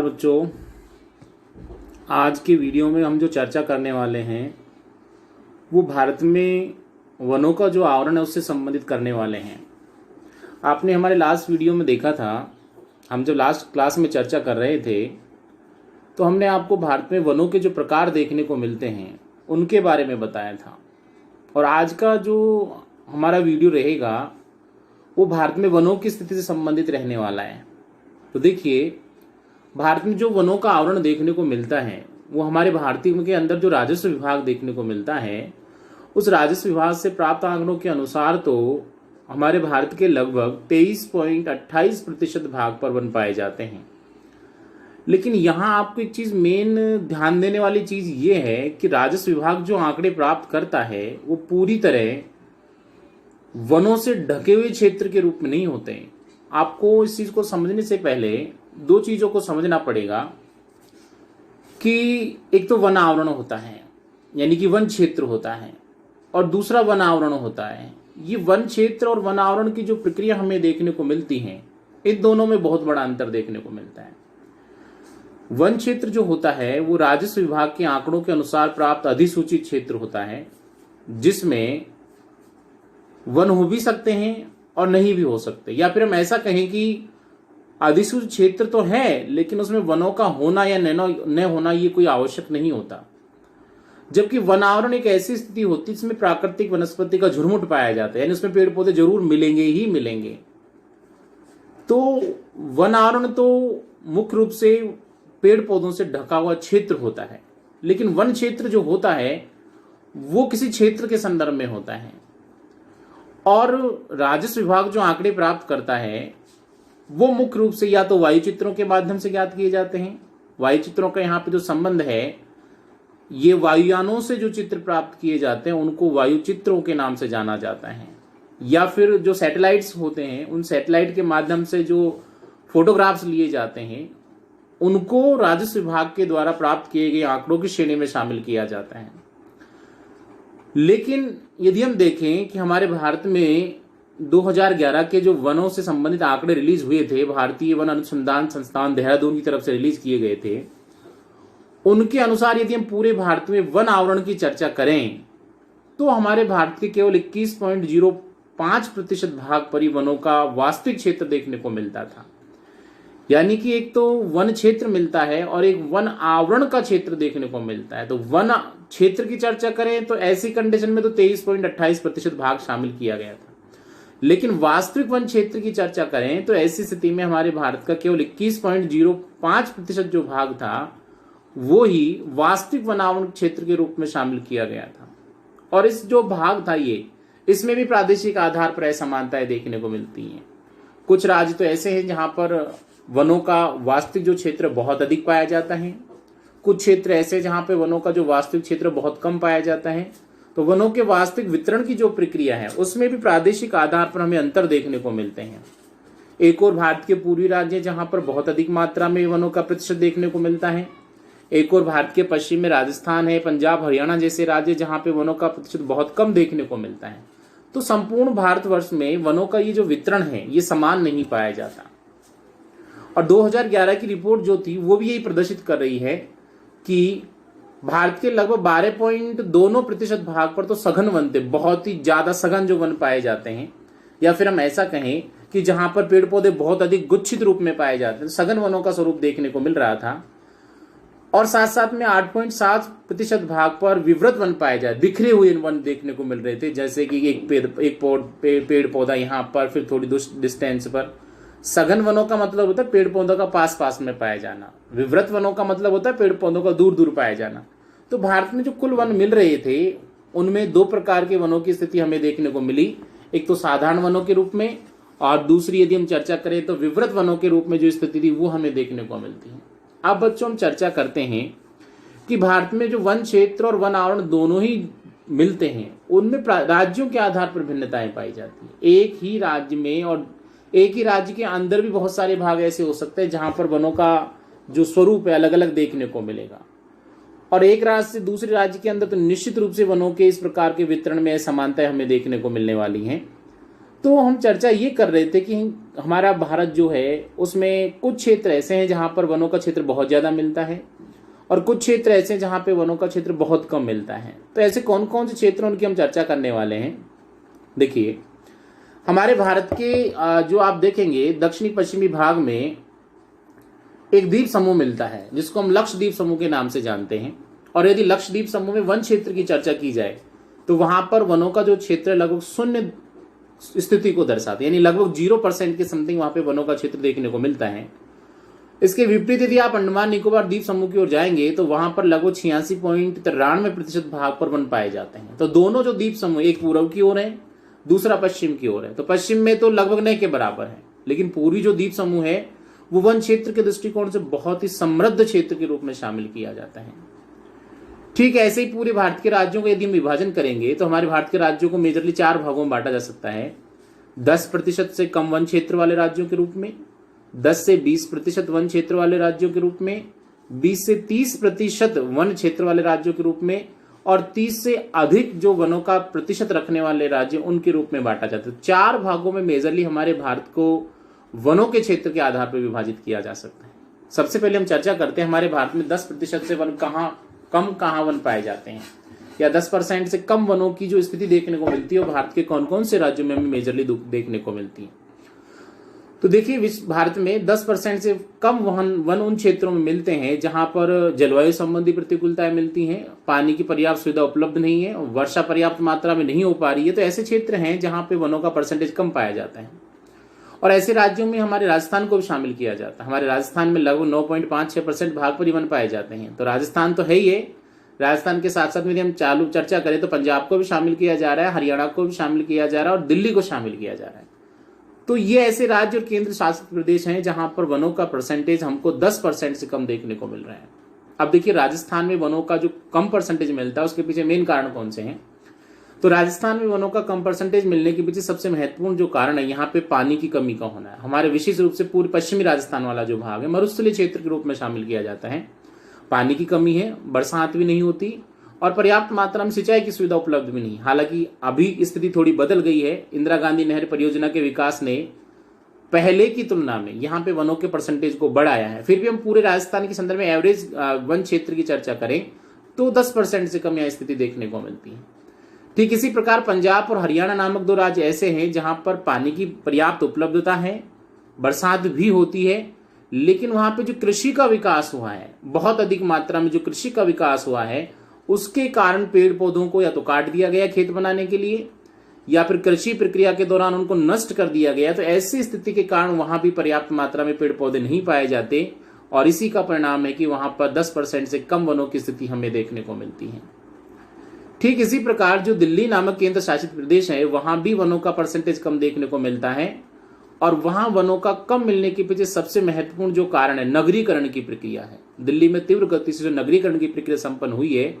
बच्चों, आज के वीडियो में हम जो चर्चा करने वाले हैं वो भारत में वनों का जो आवरण है उससे संबंधित करने वाले हैं। आपने हमारे लास्ट वीडियो में देखा था, हम जब लास्ट क्लास में चर्चा कर रहे थे तो हमने आपको भारत में वनों के जो प्रकार देखने को मिलते हैं उनके बारे में बताया था। और आज का जो हमारा वीडियो रहेगा वो भारत में वनों की स्थिति से संबंधित रहने वाला है। तो देखिए, भारत में जो वनों का आवरण देखने को मिलता है वो हमारे भारतीय के अंदर जो राजस्व विभाग देखने को मिलता है, उस राजस्व विभाग से प्राप्त आंकड़ों के अनुसार तो हमारे भारत के लगभग 23.28% भाग पर वन पाए जाते हैं। लेकिन यहाँ आपको एक चीज मेन ध्यान देने वाली चीज ये है कि राजस्व विभाग जो आंकड़े प्राप्त करता है वो पूरी तरह वनों से ढके हुए क्षेत्र के रूप में नहीं होते हैं। आपको इस चीज को समझने से पहले दो चीजों को समझना पड़ेगा कि एक तो वन आवरण होता है, यानी कि वन क्षेत्र होता है, और दूसरा वन आवरण होता है। ये वन क्षेत्र और वन आवरण की जो प्रक्रिया हमें देखने को मिलती है, इन दोनों में बहुत बड़ा अंतर देखने को मिलता है। वन क्षेत्र जो होता है वो राजस्व विभाग के आंकड़ों के अनुसार प्राप्त अधिसूचित क्षेत्र होता है, जिसमें वन हो भी सकते हैं और नहीं भी हो सकते, या फिर हम ऐसा कहें कि अधिसूचित क्षेत्र तो है लेकिन उसमें वनों का होना या न होना ये कोई आवश्यक नहीं होता। जबकि वन आवरण एक ऐसी स्थिति होती है जिसमें प्राकृतिक वनस्पति का झुरमुट पाया जाता है, यानी उसमें पेड़ पौधे जरूर मिलेंगे ही मिलेंगे। तो वन आवरण तो मुख्य रूप से पेड़ पौधों से ढका हुआ क्षेत्र होता है, लेकिन वन क्षेत्र जो होता है वो किसी क्षेत्र के संदर्भ में होता है। और राजस्व विभाग जो आंकड़े प्राप्त करता है वो मुख्य रूप से या तो वायु चित्रों के माध्यम से ज्ञात किए जाते हैं। वायु चित्रों का यहाँ पे जो संबंध है, ये वायुयानों से जो चित्र प्राप्त किए जाते हैं उनको वायु चित्रों के नाम से जाना जाता है। या फिर जो सैटेलाइट्स होते हैं, उन सैटेलाइट के माध्यम से जो फोटोग्राफ्स लिए जाते हैं उनको राजस्व विभाग के द्वारा प्राप्त किए गए आंकड़ों की श्रेणी में शामिल किया जाता है। लेकिन यदि हम देखें कि हमारे भारत में 2011 के जो वनों से संबंधित आंकड़े रिलीज हुए थे, भारतीय वन अनुसंधान संस्थान देहरादून की तरफ से रिलीज किए गए थे, उनके अनुसार यदि हम पूरे भारत में वन आवरण की चर्चा करें तो हमारे भारत के केवल 21.05% भाग पर ही वनों का वास्तविक क्षेत्र देखने को मिलता था। यानी कि एक तो वन क्षेत्र मिलता है और एक वन आवरण का क्षेत्र देखने को मिलता है। तो वन क्षेत्र की चर्चा करें तो ऐसी कंडीशन में तो 23.28% भाग शामिल किया गया था, लेकिन वास्तविक वन क्षेत्र की चर्चा करें तो ऐसी स्थिति में हमारे भारत का केवल 21.05% जो भाग था वो ही वास्तविक वन आवरण क्षेत्र के रूप में शामिल किया गया था। और इस जो भाग था इसमें भी प्रादेशिक आधार पर असमानताएं देखने को मिलती हैं। कुछ राज्य तो ऐसे हैं जहां पर वनों का वास्तविक जो क्षेत्र बहुत अधिक पाया जाता है, कुछ क्षेत्र ऐसे जहां पे वनों का जो वास्तविक क्षेत्र बहुत कम पाया जाता है। तो वनों के वास्तविक वितरण की जो प्रक्रिया है उसमें भी प्रादेशिक आधार पर हमें अंतर देखने को मिलते हैं। एक और भारत के पूर्वी राज्य जहां पर बहुत अधिक मात्रा में वनों का प्रतिशत देखने को मिलता है, एक और भारत के पश्चिम में राजस्थान है, पंजाब, हरियाणा जैसे राज्य जहां पे वनों का प्रतिशत बहुत कम देखने को मिलता है। तो संपूर्ण भारतवर्ष में वनों का ये जो वितरण है ये समान नहीं पाया जाता। और 2011 की रिपोर्ट जो थी वो भी यही प्रदर्शित कर रही है कि भारत के लगभग 12.2% भाग पर तो सघन वन थे, बहुत ही ज्यादा सघन जो वन पाए जाते हैं। या फिर हम ऐसा कहें कि जहां पर पेड़ पौधे बहुत अधिक गुच्छित रूप में पाए जाते हैं, सघन वनों का स्वरूप देखने को मिल रहा था। और साथ साथ में 8.7% भाग पर विवृत वन पाए जाए, बिखरे हुए वन देखने को मिल रहे थे, जैसे कि एक पेड़ पौधा यहाँ पर, फिर थोड़ी डिस्टेंस पर। सघन वनों का मतलब होता है पेड़ पौधों का पास पास में पाया जाना, विवृत वनों का मतलब होता है पेड़ पौधों का दूर दूर पाया जाना। तो भारत में जो कुल वन मिल रहे थे उनमें दो प्रकार के वनों की स्थिति हमें देखने को मिली, एक तो साधारण वनों के रूप में, और दूसरी यदि हम चर्चा करें तो विवृत वनों के रूप में जो स्थिति थी वो हमें देखने को मिलती है। अब बच्चों हम चर्चा करते हैं कि भारत में जो वन क्षेत्र और वन आवरण दोनों ही मिलते हैं उनमें राज्यों के आधार पर भिन्नताएं पाई जाती है। एक ही राज्य में और एक ही राज्य के अंदर भी बहुत सारे भाग ऐसे हो सकते हैं जहां पर वनों का जो स्वरूप है अलग अलग देखने को मिलेगा। और एक राज्य से दूसरे राज्य के अंदर तो निश्चित रूप से वनों के इस प्रकार के वितरण में असमानताएं हमें देखने को मिलने वाली हैं। तो हम चर्चा ये कर रहे थे कि हमारा भारत जो है उसमें कुछ क्षेत्र ऐसे हैं जहां पर वनों का क्षेत्र बहुत ज़्यादा मिलता है और कुछ क्षेत्र ऐसे हैं जहां पे वनों का क्षेत्र बहुत कम मिलता है। तो ऐसे कौन कौन से क्षेत्र उनकी हम चर्चा करने वाले हैं। देखिए, हमारे भारत के जो आप देखेंगे दक्षिणी पश्चिमी भाग में एक द्वीप समूह मिलता है जिसको हम लक्षद्वीप समूह के नाम से जानते हैं। और यदि लक्षद्वीप समूह में वन क्षेत्र की चर्चा की जाए तो वहां पर वनों का जो क्षेत्र लगभग शून्य स्थिति को दर्शाते, यानी लगभग 0% के समथिंग वहां पे वनों का क्षेत्र देखने को मिलता है। इसके विपरीत यदि आप अंडमान निकोबार द्वीप समूह की ओर जाएंगे तो वहां पर लगभग 86.93% भाग पर वन पाए जाते हैं। तो दोनों जो द्वीप समूह, एक पूर्व की ओर है दूसरा पश्चिम की ओर है, तो पश्चिम में तो लगभग न के बराबर है, लेकिन पूर्वी जो द्वीप समूह है वो वन क्षेत्र के दृष्टिकोण से बहुत ही समृद्ध क्षेत्र के रूप में शामिल किया जाता है। ठीक है, ऐसे ही पूरे भारत के राज्यों को यदि हम विभाजन करेंगे तो हमारे भारत के राज्यों को मेजरली 4 भागों में बांटा जा सकता है। 10% से कम वन क्षेत्र वाले राज्यों के रूप में, 10 से 20% वन क्षेत्र वाले राज्यों के रूप में, 20 से 30% वन क्षेत्र वाले राज्यों के रूप में, और 30 से अधिक जो वनों का प्रतिशत रखने वाले राज्य उनके रूप में बांटा जाता है। 4 भागों में मेजरली हमारे भारत को वनों के क्षेत्र के आधार पर विभाजित किया जा सकता है। सबसे पहले हम चर्चा करते हैं हमारे भारत में 10% से वन कहाँ वन पाए जाते हैं, या 10% से कम वनों की जो स्थिति देखने को मिलती है वो भारत के कौन कौन से राज्यों में हमें मेजरली देखने को मिलती है। तो देखिए, भारत में 10% से कम वन उन क्षेत्रों में मिलते हैं जहां पर जलवायु संबंधी प्रतिकूलताएं मिलती हैं, पानी की पर्याप्त सुविधा उपलब्ध नहीं है, वर्षा पर्याप्त मात्रा में नहीं हो पा रही है। तो ऐसे क्षेत्र हैं जहां पे वनों का परसेंटेज कम पाया जाता है। और ऐसे राज्यों में हमारे राजस्थान को भी शामिल किया जाता है। हमारे राजस्थान में लगभग 9.56% भाग पर ही वन पाए जाते हैं। तो राजस्थान तो है ही है, राजस्थान के साथ साथ में यदि हम चालू चर्चा करें तो पंजाब को भी शामिल किया जा रहा है, हरियाणा को भी शामिल किया जा रहा है और दिल्ली को शामिल किया जा रहा है। तो ये ऐसे राज्य और केंद्र शासित प्रदेश हैं जहां पर वनों का परसेंटेज हमको 10% से कम देखने को मिल रहा है। अब देखिए, राजस्थान में वनों का जो कम परसेंटेज मिलता है उसके पीछे मेन कारण कौन से हैं। तो राजस्थान में वनों का कम परसेंटेज मिलने के पीछे सबसे महत्वपूर्ण जो कारण है यहाँ पे पानी की कमी का होना है। हमारे विशेष रूप से पूर्व पश्चिमी राजस्थान वाला जो भाग है मरुस्थलीय क्षेत्र के रूप में शामिल किया जाता है। पानी की कमी है, बरसात भी नहीं होती और पर्याप्त मात्रा में सिंचाई की सुविधा उपलब्ध भी नहीं। हालांकि अभी स्थिति थोड़ी बदल गई है। इंदिरा गांधी नहर परियोजना के विकास ने पहले की तुलना में यहाँ पे वनों के परसेंटेज को बढ़ाया है। फिर भी हम पूरे राजस्थान के संदर्भ में एवरेज वन क्षेत्र की चर्चा करें तो 10% से कम यहाँ स्थिति देखने को मिलती है। ठीक इसी प्रकार पंजाब और हरियाणा नामक 2 राज्य ऐसे हैं जहां पर पानी की पर्याप्त उपलब्धता है, बरसात भी होती है, लेकिन वहां पे जो कृषि का विकास हुआ है, बहुत अधिक मात्रा में जो कृषि का विकास हुआ है, उसके कारण पेड़ पौधों को या तो काट दिया गया खेत बनाने के लिए या फिर कृषि प्रक्रिया के दौरान उनको नष्ट कर दिया गया। तो ऐसी स्थिति के कारण वहां भी पर्याप्त मात्रा में पेड़ पौधे नहीं पाए जाते और इसी का परिणाम है कि वहां पर 10% से कम वनों की स्थिति हमें देखने को मिलती है। ठीक इसी प्रकार जो दिल्ली नामक केंद्र शासित प्रदेश है वहां भी वनों का परसेंटेज कम देखने को मिलता है और वहां वनों का कम मिलने के पीछे सबसे महत्वपूर्ण जो कारण है नगरीकरण की प्रक्रिया है। दिल्ली में तीव्र गति से जो नगरीकरण की प्रक्रिया संपन्न हुई है,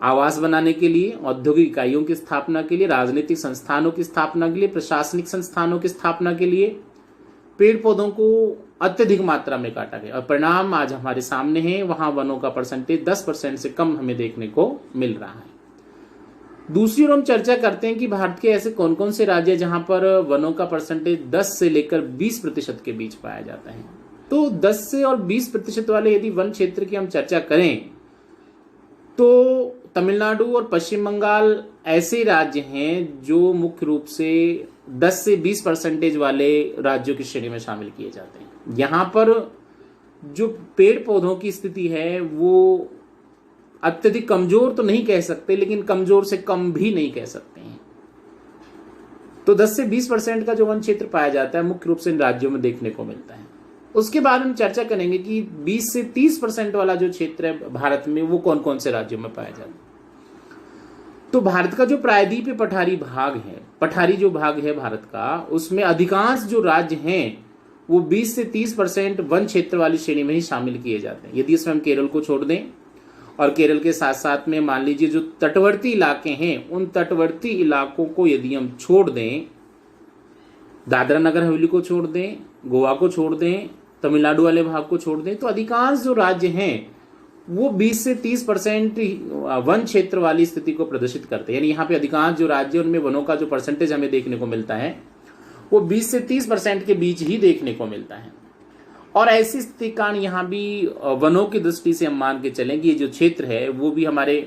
आवास बनाने के लिए, औद्योगिक इकाइयों की स्थापना के लिए, राजनीतिक संस्थानों की स्थापना के लिए, प्रशासनिक संस्थानों की स्थापना के लिए पेड़ पौधों को अत्यधिक मात्रा में काटा गया और परिणाम आज हमारे सामने है। वहां वनों का परसेंटेज 10% से कम हमें देखने को मिल रहा है। दूसरी ओर हम चर्चा करते हैं कि भारत के ऐसे कौन कौन से राज्य जहां पर वनों का परसेंटेज 10 से लेकर 20% के बीच पाया जाता है। तो 10 से और 20% वाले यदि वन क्षेत्र की हम चर्चा करें तो तमिलनाडु और पश्चिम बंगाल ऐसे राज्य हैं जो मुख्य रूप से 10 से 20% वाले राज्यों की श्रेणी में शामिल किए जाते हैं। यहाँ पर जो पेड़ पौधों की स्थिति है वो अत्यधिक कमजोर तो नहीं कह सकते, लेकिन कमजोर से कम भी नहीं कह सकते हैं। तो 10 से 20% का जो वन क्षेत्र पाया जाता है मुख्य रूप से इन राज्यों में देखने को मिलता है। उसके बाद हम चर्चा करेंगे कि 20 से 30% वाला जो क्षेत्र है भारत में वो कौन कौन से राज्यों में पाया जाता है। तो भारत का जो प्रायद्वीपीय पठारी भाग है, पठारी जो भाग है भारत का, उसमें अधिकांश जो राज्य हैं वो 20 से 30% वन क्षेत्र वाली श्रेणी में ही शामिल किए जाते हैं। यदि इसमें हम केरल को छोड़ दें और केरल के साथ साथ में मान लीजिए जो तटवर्ती इलाके हैं, उन तटवर्ती इलाकों को यदि हम छोड़ दें, दादरा नगर हवेली को छोड़ दें, गोवा को छोड़ दें, तमिलनाडु वाले भाग को छोड़ दें, तो अधिकांश जो राज्य हैं वो 20 से 30% वन क्षेत्र वाली स्थिति को प्रदर्शित करते हैं। यानी यहाँ पे अधिकांश जो राज्य उनमें वनों का जो परसेंटेज हमें देखने को मिलता है वो 20 से 30% के बीच ही देखने को मिलता है। और ऐसी स्थिति कारण यहाँ भी वनों की दृष्टि से हम मान के चलेंगे ये जो क्षेत्र है वो भी हमारे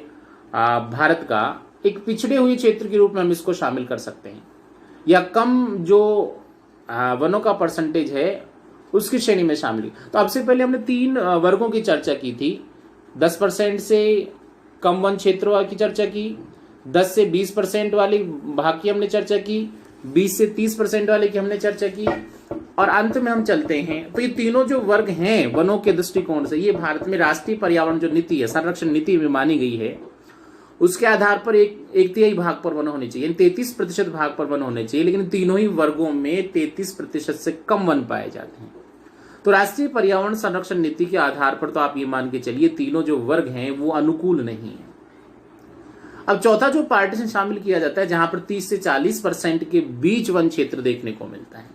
भारत का एक पिछड़े हुए क्षेत्र के रूप में हम इसको शामिल कर सकते हैं, या कम जो वनों का परसेंटेज है उसकी श्रेणी में शामिल। तो अब से पहले हमने 3 वर्गों की चर्चा की थी। 10% से कम वन क्षेत्रों की चर्चा की, 10 से 20% वाली भाग की हमने चर्चा की, 20 से 30% वाले की हमने चर्चा की, और अंत में हम चलते हैं। तो ये तीनों जो वर्ग हैं वनों के दृष्टिकोण से, ये भारत में राष्ट्रीय पर्यावरण जो नीति है, संरक्षण नीति में मानी गई है, उसके आधार पर एक तिहाई भाग पर वन होने चाहिए, 33% भाग पर वन होने चाहिए। लेकिन तीनों ही वर्गों में 33% से कम वन पाए जाते हैं। तो राष्ट्रीय पर्यावरण संरक्षण नीति के आधार पर तो आप ये मान के चलिए तीनों जो वर्ग हैं वो अनुकूल नहीं है। अब चौथा जो पार्टीशन शामिल किया जाता है जहां पर 30 से 40% के बीच वन क्षेत्र देखने को मिलता है।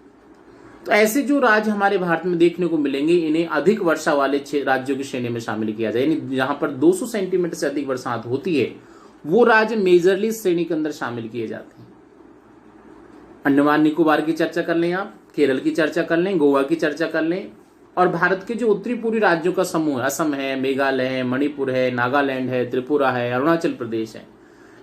तो ऐसे जो राज्य हमारे भारत में देखने को मिलेंगे इन्हें अधिक वर्षा वाले राज्यों की श्रेणी में शामिल किया जाए। यानी जहां पर 200 सेंटीमीटर से अधिक बरसात होती है वो राज्य मेजरली श्रेणी के अंदर शामिल किए जाते हैं। अंडमान निकोबार की चर्चा कर लें, आप केरल की चर्चा कर लें, गोवा की चर्चा कर लें, और भारत के जो उत्तरी पूर्वी राज्यों का समूह है, असम है, मेघालय है, मणिपुर है, नागालैंड है, त्रिपुरा है, अरुणाचल प्रदेश है,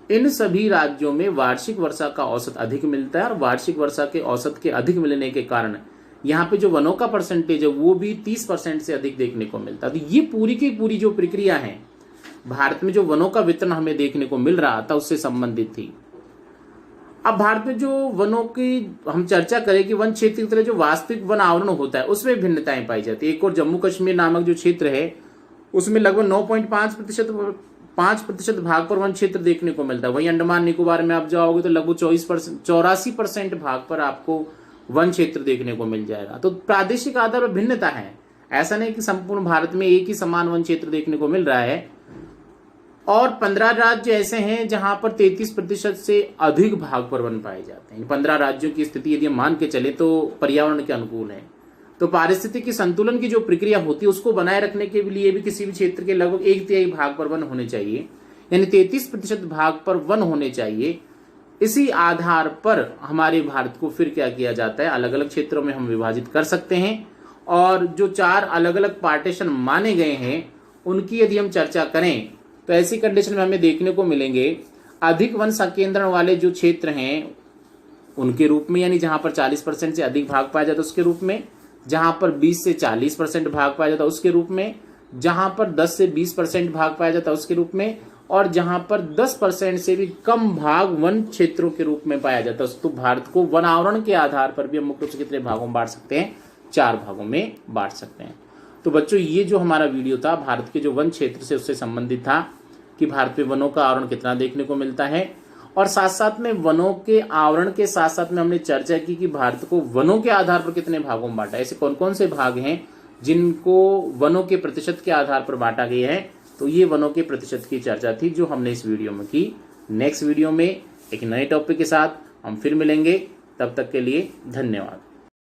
इन सभी राज्यों में वार्षिक वर्षा का औसत अधिक मिलता है। और वार्षिक वर्षा के औसत के अधिक मिलने के कारण यहाँ पे जो वनों का परसेंटेज है वो भी 30% से अधिक देखने को मिलता है। तो ये पूरी की पूरी जो प्रक्रिया है भारत में जो वनों का वितरण हमें देखने को मिल रहा था उससे संबंधित थी। अब भारत में जो वनों की हम चर्चा करें कि वन क्षेत्र की तरह जो वास्तविक वन आवरण होता है उसमें भिन्नताएं पाई जाती है। एक और जम्मू कश्मीर नामक जो क्षेत्र है उसमें लगभग 9.5% भाग पर वन क्षेत्र देखने को मिलता है। वहीं अंडमान निकोबार में आप जाओगे तो लगभग 84% भाग पर आपको वन क्षेत्र देखने को मिल जाएगा। तो प्रादेशिक आधार पर भिन्नता है, ऐसा नहीं कि संपूर्ण भारत में एक ही समान वन क्षेत्र देखने को मिल रहा है। और 15 राज्य ऐसे हैं जहां पर 33% से अधिक भाग पर वन पाए जाते हैं। 15 राज्यों की स्थिति यदि हम मान के चले तो पर्यावरण के अनुकूल है। तो पारिस्थितिकी संतुलन की जो प्रक्रिया होती है उसको बनाए रखने के लिए भी किसी भी क्षेत्र के लगभग 1/3 भाग पर वन होने चाहिए, यानी 33% भाग पर वन होने चाहिए। इसी आधार पर हमारे भारत को फिर क्या किया जाता है, अलग अलग क्षेत्रों में हम विभाजित कर सकते हैं। और जो 4 अलग अलग पार्टीशन माने गए हैं उनकी यदि हम चर्चा करें तो ऐसी कंडीशन में हमें देखने को मिलेंगे अधिक वन संकेंद्रण वाले जो क्षेत्र हैं उनके रूप में, यानी जहां पर 40% से अधिक भाग पाया जाता है उसके रूप में, जहां पर 20 से 40% भाग पाया जाता है उसके रूप में, जहां पर 10 से 20% भाग पाया जाता है उसके रूप में, और जहां पर 10% से भी कम भाग वन क्षेत्रों के रूप में पाया जाता है। तो भारत को वन आवरण के आधार पर भी हम मुख्य रूप से कितने भागों में बांट सकते हैं, 4 भागों में बांट सकते हैं। तो बच्चों ये जो हमारा वीडियो था भारत के जो वन क्षेत्र से उससे संबंधित था कि भारत में वनों का आवरण कितना देखने को मिलता है, और साथ साथ में वनों के आवरण के साथ साथ में हमने चर्चा की कि भारत को वनों के आधार पर कितने भागों में बांटा, ऐसे कौन कौन से भाग हैं जिनको वनों के प्रतिशत के आधार पर बांटा गया है। तो ये वनों के प्रतिशत की चर्चा थी जो हमने इस वीडियो में की। नेक्स्ट वीडियो में एक नए टॉपिक के साथ हम फिर मिलेंगे, तब तक के लिए धन्यवाद।